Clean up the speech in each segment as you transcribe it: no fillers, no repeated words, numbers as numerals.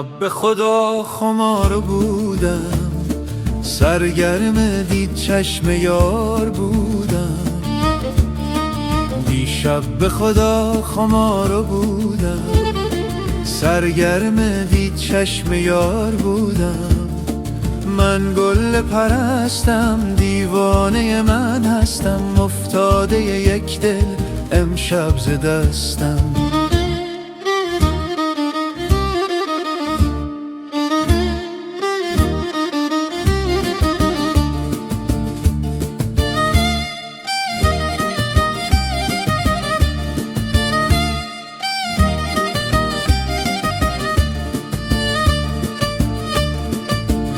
دیشب به خدا خمار بودم، سرگرم دید چشم یار بودم. دیشب به خدا خمار بودم، سرگرم دید چشم یار بودم. من گل پرستم، دیوانه من هستم، افتاده یک دل امشب ز دستم.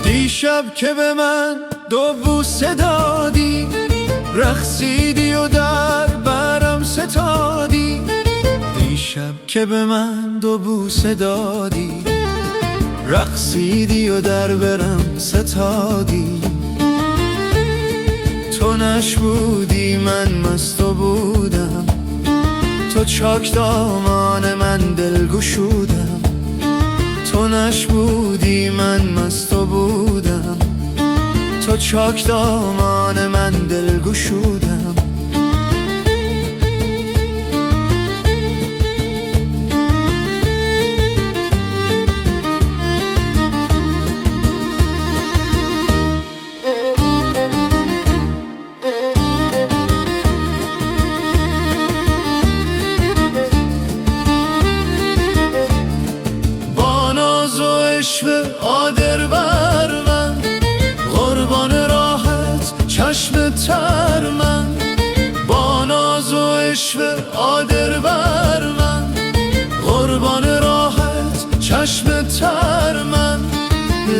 دیشب که به من دو بوسه دادی، رقصیدی و در برم ستادی. دیشب که به من دو بوسه دادی، رقصیدی و در برم ستادی. تو نشبودی من مست بودم، تو چاک دامان من دل گشودم. تو نشبودی من مست بودم، تو چاک دامان من دل گشودم. قادر بر من، قربان راحت چشم تر من. با ناز و عشق قادر بر من، قربان راحت چشم تر من.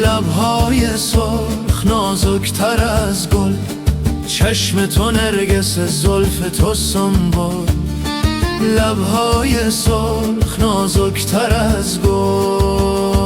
لبهای سرخ نازکتر از گل، چشم تو نرگس زلف تو سنبل. لبهای سرخ نازکتر از گل،